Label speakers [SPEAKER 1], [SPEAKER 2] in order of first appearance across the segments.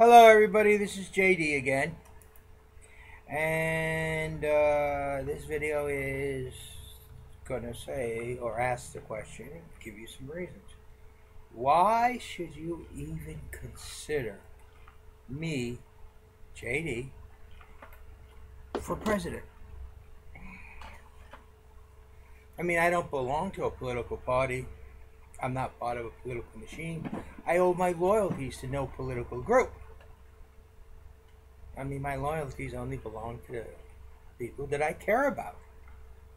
[SPEAKER 1] Hello everybody, this is JD again, and this video is gonna say or ask the question, give you some reasons. Why should you even consider me, JD, for president? I mean, I don't belong to a political party. I'm not part of a political machine. I owe my loyalties to no political group. I mean, my loyalties only belong to the people that I care about.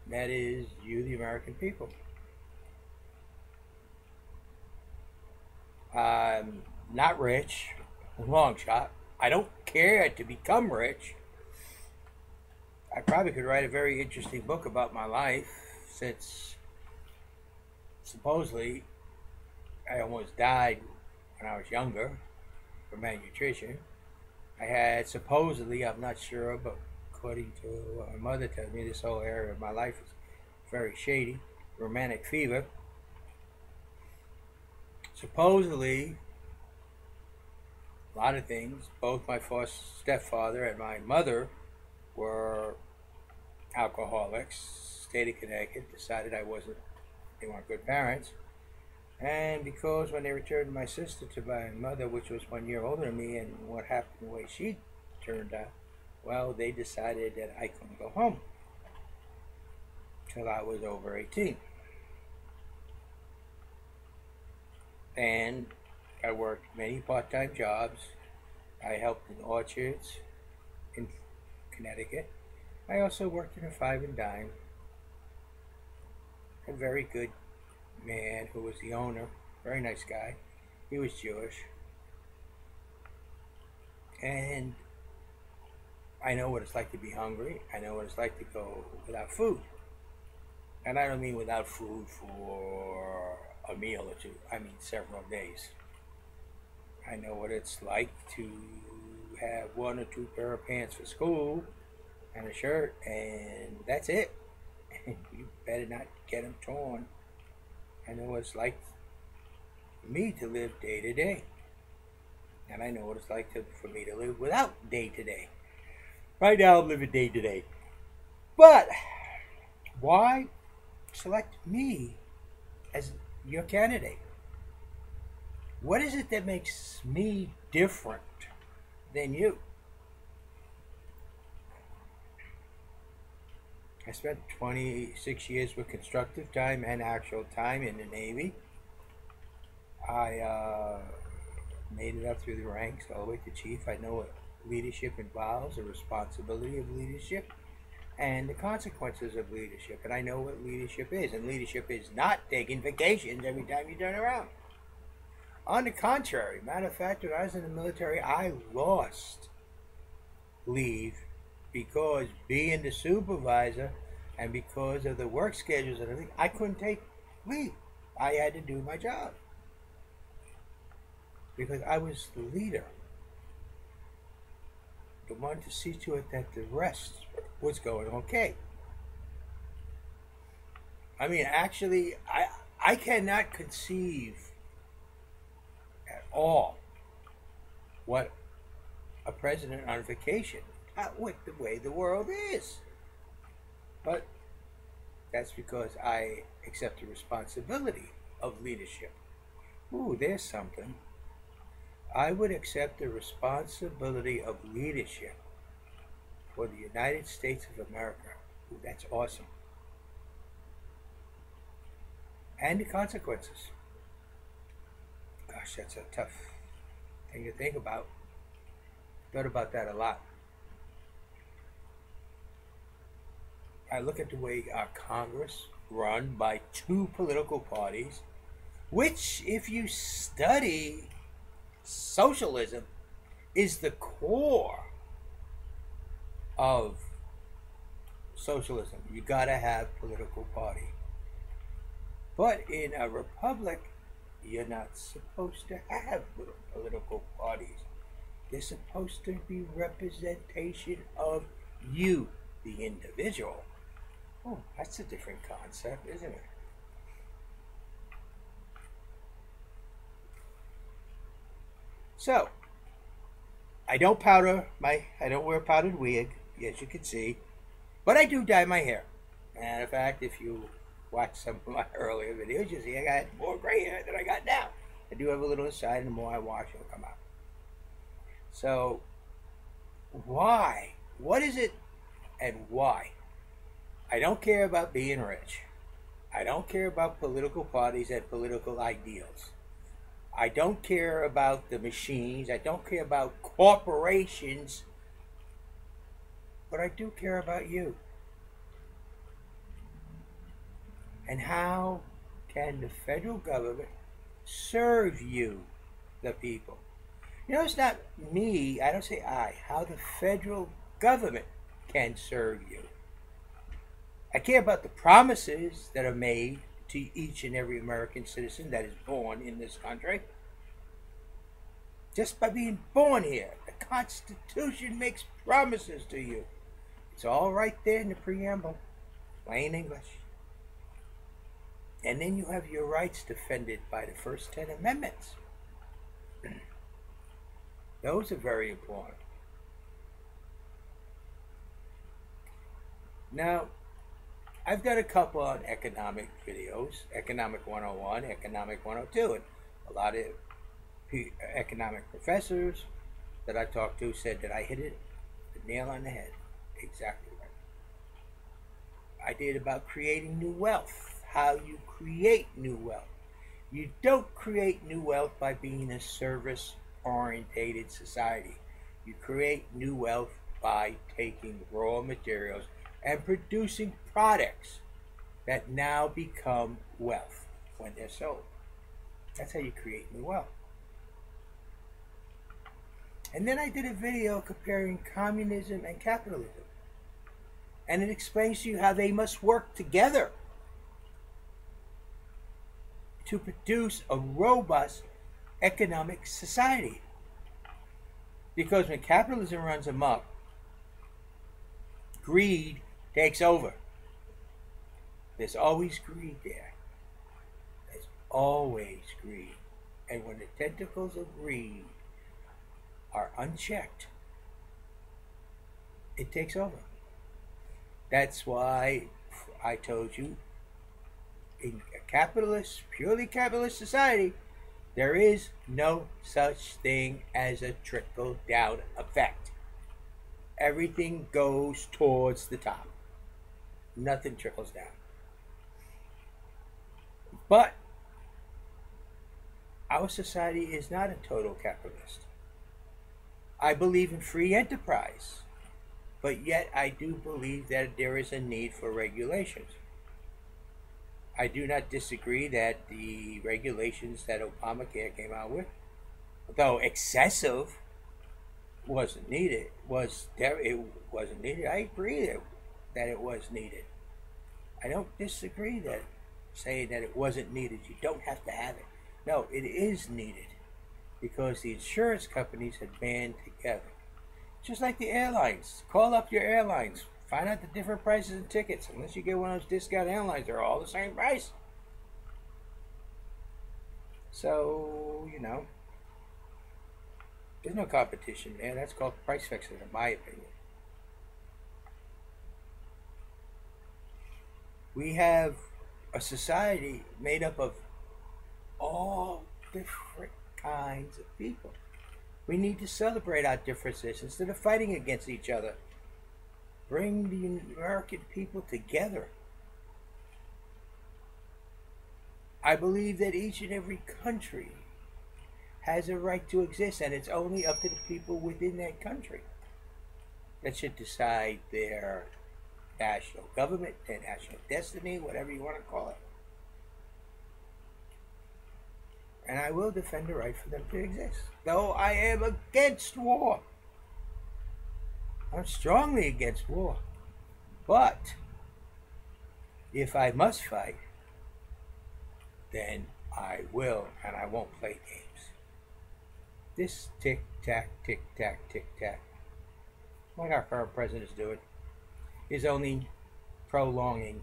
[SPEAKER 1] That is, you, the American people. I'm not rich, long shot. I don't care to become rich. I probably could write a very interesting book about my life, since supposedly I almost died when I was younger from malnutrition. I had supposedly, I'm not sure, but according to what my mother tells me, this whole area of my life is very shady. Romantic fever. Supposedly, a lot of things. Both my stepfather and my mother were alcoholics. State of Connecticut decided they weren't good parents. And because when they returned my sister to my mother, which was 1 year older than me, and what happened the way she turned out, well, they decided that I couldn't go home till I was over 18. And I worked many part-time jobs. I helped in orchards in Connecticut. I also worked in a five and dime. A very good man who was the owner, very nice guy. He was Jewish. And I know what it's like to be hungry. I know what it's like to go without food. And I don't mean without food for a meal or two. I mean several days. I know what it's like to have one or two pair of pants for school and a shirt, and that's it. And you better not get them torn. I know what it's like for me to live day to day. And I know what it's like for me to live without day to day. Right now I'm living day to day. But why select me as your candidate? What is it that makes me different than you? I spent 26 years with constructive time and actual time in the Navy. I made it up through the ranks all the way to chief. I know what leadership involves, the responsibility of leadership, and the consequences of leadership. And I know what leadership is. And leadership is not taking vacations every time you turn around. On the contrary, matter of fact, when I was in the military, I lost leave because being the supervisor and because of the work schedules and everything, I couldn't take leave. I had to do my job because I was the leader, the one to see to it that the rest was going okay. I mean, actually, I cannot conceive at all what a president on vacation, with the way the world is. But that's because I accept the responsibility of leadership. Ooh, there's something. I would accept the responsibility of leadership for the United States of America. Ooh, that's awesome. And the consequences. Gosh, that's a tough thing to think about. Thought about that a lot. I look at the way our Congress run by two political parties, which, if you study socialism, is the core of socialism. You gotta have political party. But in a republic, you're not supposed to have political parties. They're supposed to be representation of you, the individual. Oh, that's a different concept, isn't it? So, I don't powder I don't wear a powdered wig, as you can see, but I do dye my hair. And in fact, if you watch some of my earlier videos, you see I got more gray hair than I got now. I do have a little inside, and the more I wash, it'll come out. So, why? What is it, and why? I don't care about being rich. I don't care about political parties and political ideals. I don't care about the machines. I don't care about corporations. But I do care about you. And how can the federal government serve you, the people? You know, it's not me, I don't say I, how the federal government can serve you. I care about the promises that are made to each and every American citizen that is born in this country. Just by being born here, the Constitution makes promises to you. It's all right there in the preamble, plain English. And then you have your rights defended by the first 10 amendments. Those are very important. Now, I've done a couple on economic videos, Economic 101, Economic 102, and a lot of economic professors that I talked to said that I hit it the nail on the head. Exactly right. I did about creating new wealth, how you create new wealth. You don't create new wealth by being a service-orientated society. You create new wealth by taking raw materials and producing products that now become wealth when they're sold. That's how you create new wealth. And then I did a video comparing communism and capitalism. And it explains to you how they must work together to produce a robust economic society. Because when capitalism runs amok, greed takes over. There's always greed there. There's always greed. And when the tentacles of greed are unchecked, it takes over. That's why I told you, in a capitalist, purely capitalist society, there is no such thing as a trickle-down effect. Everything goes towards the top. Nothing trickles down. But our society is not a total capitalist. I believe in free enterprise, but yet I do believe that there is a need for regulations. I do not disagree that the regulations that Obamacare came out with, though excessive, wasn't needed. It wasn't needed. I agree that it was needed. I don't disagree that saying that it wasn't needed. You don't have to have it. No, it is needed because the insurance companies had band together. Just like the airlines. Call up your airlines. Find out the different prices of tickets. Unless you get one of those discount airlines, they're all the same price. So, you know, there's no competition there. That's called price fixing, in my opinion. We have a society made up of all different kinds of people. We need to celebrate our differences instead of fighting against each other. Bring the American people together. I believe that each and every country has a right to exist, and it's only up to the people within that country that should decide their national government, their national destiny, whatever you want to call it. And I will defend the right for them to exist, though I am against war. I'm strongly against war. But if I must fight, then I will, and I won't play games. This tick-tack, tick-tack, tick-tack, like our current president is doing, is only prolonging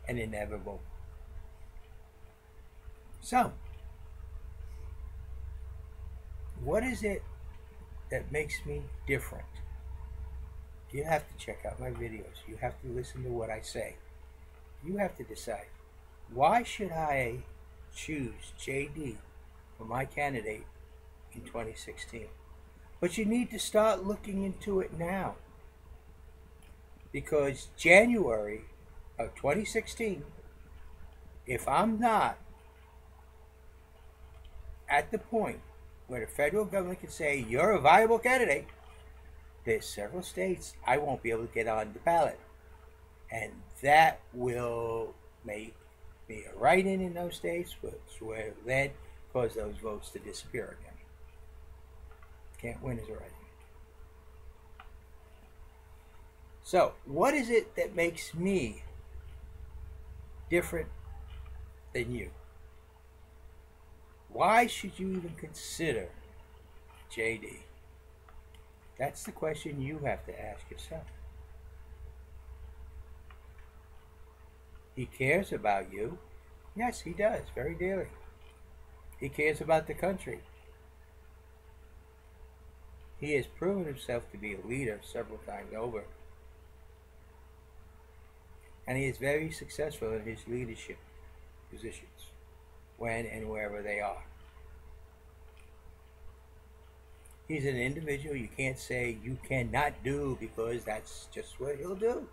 [SPEAKER 1] and inevitable. So, what is it that makes me different? You have to check out my videos. You have to listen to what I say. You have to decide. Why should I choose JD for my candidate in 2016? But you need to start looking into it now. Because January of 2016, if I'm not at the point where the federal government can say you're a viable candidate, there's several states I won't be able to get on the ballot. And that will make me a write-in in those states, which will then cause those votes to disappear again. Can't win as a write-in. So, what is it that makes me different than you? Why should you even consider JD? That's the question you have to ask yourself. He cares about you. Yes, he does, very dearly. He cares about the country. He has proven himself to be a leader several times over. And he is very successful in his leadership positions, when and wherever they are. He's an individual you can't say you cannot do, because that's just what he'll do.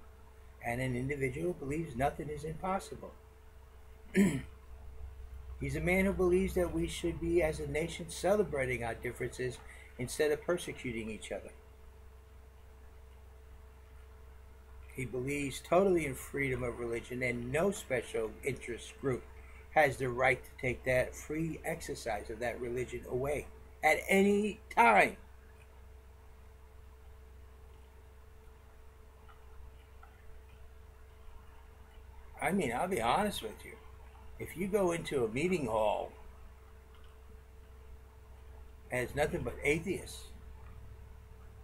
[SPEAKER 1] And an individual who believes nothing is impossible. He's a man who believes that we should be, as a nation, celebrating our differences instead of persecuting each other. He believes totally in freedom of religion, and no special interest group has the right to take that free exercise of that religion away at any time. I mean, I'll be honest with you. If you go into a meeting hall and it's nothing but atheists,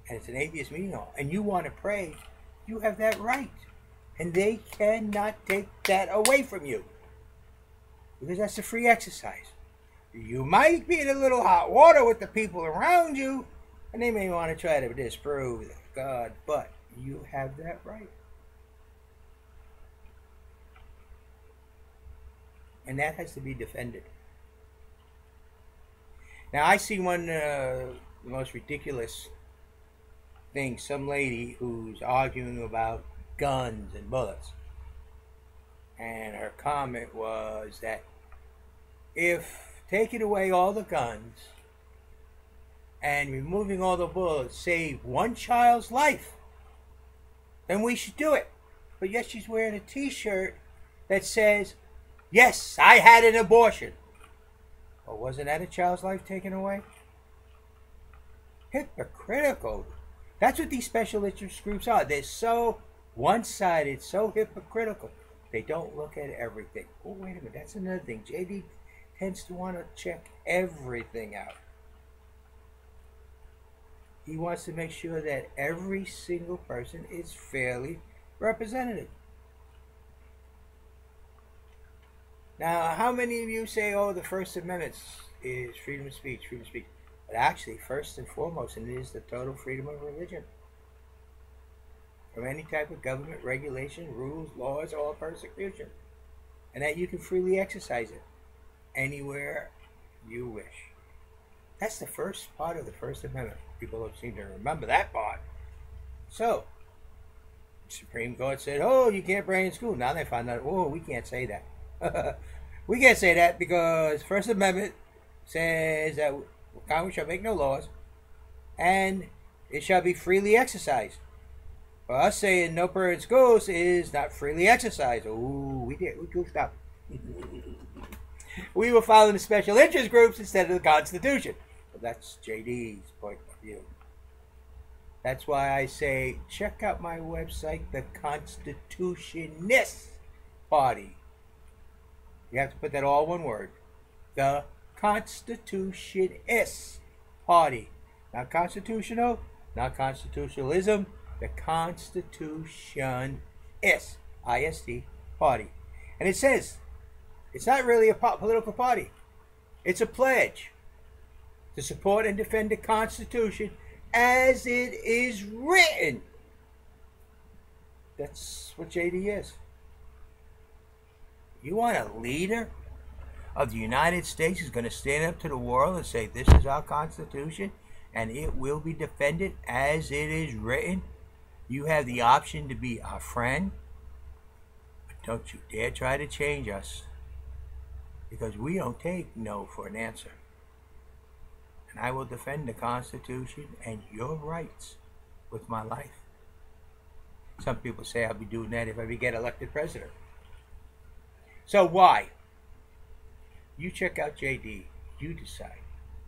[SPEAKER 1] and it's an atheist meeting hall, and you want to pray, you have that right. And they cannot take that away from you, because that's a free exercise. You might be in a little hot water with the people around you, and they may want to try to disprove God, but you have that right. And that has to be defended. Now, I see one the most ridiculous thing, some lady who's arguing about guns and bullets. And her comment was that if taking away all the guns and removing all the bullets save one child's life, then we should do it. But yet she's wearing a t-shirt that says, yes, I had an abortion. Well, wasn't that a child's life taken away? Hypocritical. That's what these special interest groups are. They're so one-sided, so hypocritical. They don't look at everything. Oh, wait a minute. That's another thing. JD tends to want to check everything out. He wants to make sure that every single person is fairly represented. Now, how many of you say, oh, the First Amendment is freedom of speech, freedom of speech? But actually, first and foremost, it is the total freedom of religion. From any type of government regulation, rules, laws, or persecution. And that you can freely exercise it anywhere you wish. That's the first part of the First Amendment. People don't seem to remember that part. So, the Supreme Court said, oh, you can't pray in school. Now they found out, oh, we can't say that. We can't say that because First Amendment says that Congress shall make no laws and it shall be freely exercised. For us saying no prayer in schools is not freely exercised. Ooh, we goofed up. We were following the special interest groups instead of the Constitution. But that's JD's point of view. That's why I say check out my website, the Constitutionist Party. You have to put that all one word. The Constitutionist Party. Not constitutional, not constitutionalism. The Constitutionist, I-S-T, Party. And it says, it's not really a political party. It's a pledge to support and defend the Constitution as it is written. That's what JD is. You want a leader of the United States who's going to stand up to the world and say, this is our Constitution and it will be defended as it is written? You have the option to be our friend, but don't you dare try to change us, because we don't take no for an answer. And I will defend the Constitution and your rights with my life. Some people say I'll be doing that if I get elected president. So why? You check out JD. You decide.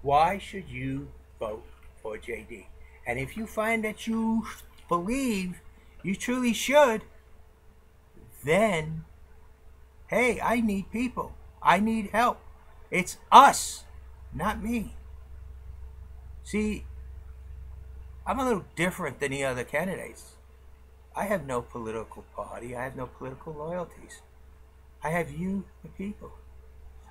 [SPEAKER 1] Why should you vote for JD? And if you find that you believe you truly should, then, hey, I need people. I need help. It's us, not me. See, I'm a little different than the other candidates. I have no political party. I have no political loyalties. I have you, the people.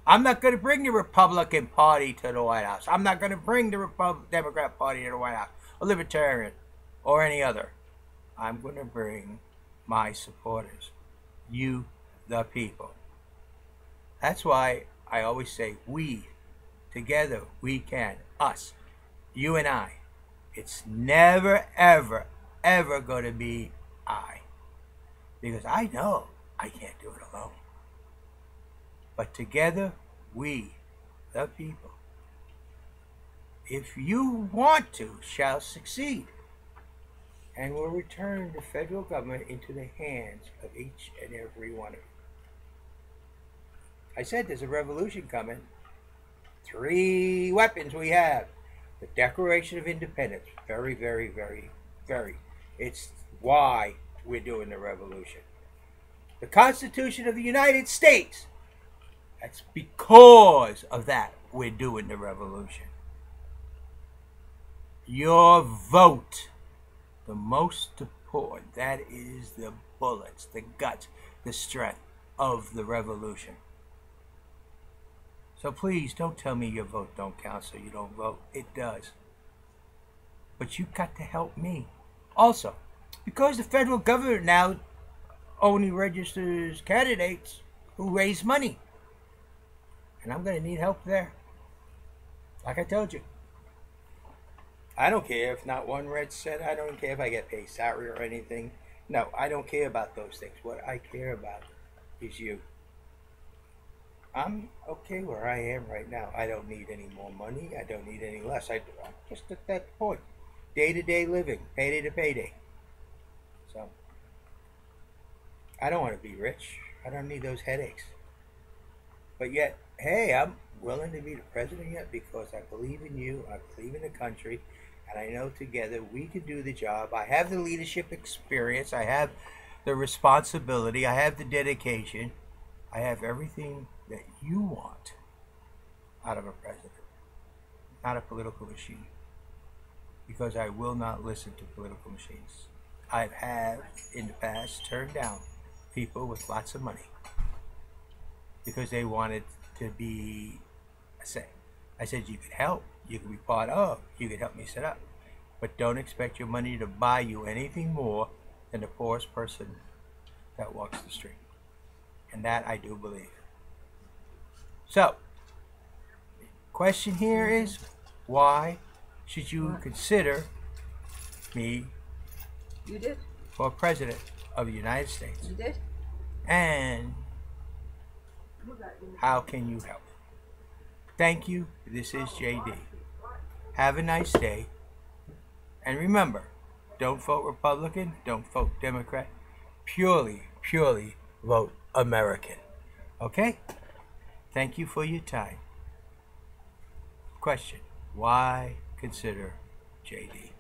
[SPEAKER 1] I'm not going to bring the Republican Party to the White House. I'm not going to bring the Democrat Party to the White House, or Libertarian, or any other. I'm going to bring my supporters, you, the people. That's why I always say we, together we can, us, you and I. It's never, ever, ever going to be I. Because I know I can't do it alone. But together, we, the people, if you want to, shall succeed, and will return the federal government into the hands of each and every one of you. I said there's a revolution coming. 3 weapons we have. The Declaration of Independence. Very, very, very, very. It's why we're doing the revolution. The Constitution of the United States. That's because of that we're doing the revolution. Your vote, the most important, that is the bullets, the guts, the strength of the revolution. So please don't tell me your vote don't count, so you don't vote. It does. But you've got to help me. Also, because the federal government now only registers candidates who raise money. And I'm going to need help there. Like I told you. I don't care if not one red cent. I don't care if I get paid salary or anything. No, I don't care about those things. What I care about is you. I'm okay where I am right now. I don't need any more money. I don't need any less. I'm just at that point. Day-to-day living. Payday to payday. So, I don't want to be rich. I don't need those headaches. But yet, hey, I'm willing to be the president yet because I believe in you, I believe in the country, and I know together we can do the job. I have the leadership experience, I have the responsibility, I have the dedication, I have everything that you want out of a president, not a political machine, because I will not listen to political machines. I have, in the past, turned down people with lots of money because they wanted to be, I said you could help, you could be part of, you could help me set up, but don't expect your money to buy you anything more than the poorest person that walks the street. And that I do believe. So, the question here is, why should you consider me for president of the United States?
[SPEAKER 2] You did?
[SPEAKER 1] And how can you help? Thank you. This is JD. Have a nice day. And remember, don't vote Republican, don't vote Democrat. Purely vote American. Okay? Thank you for your time. Question: why consider JD?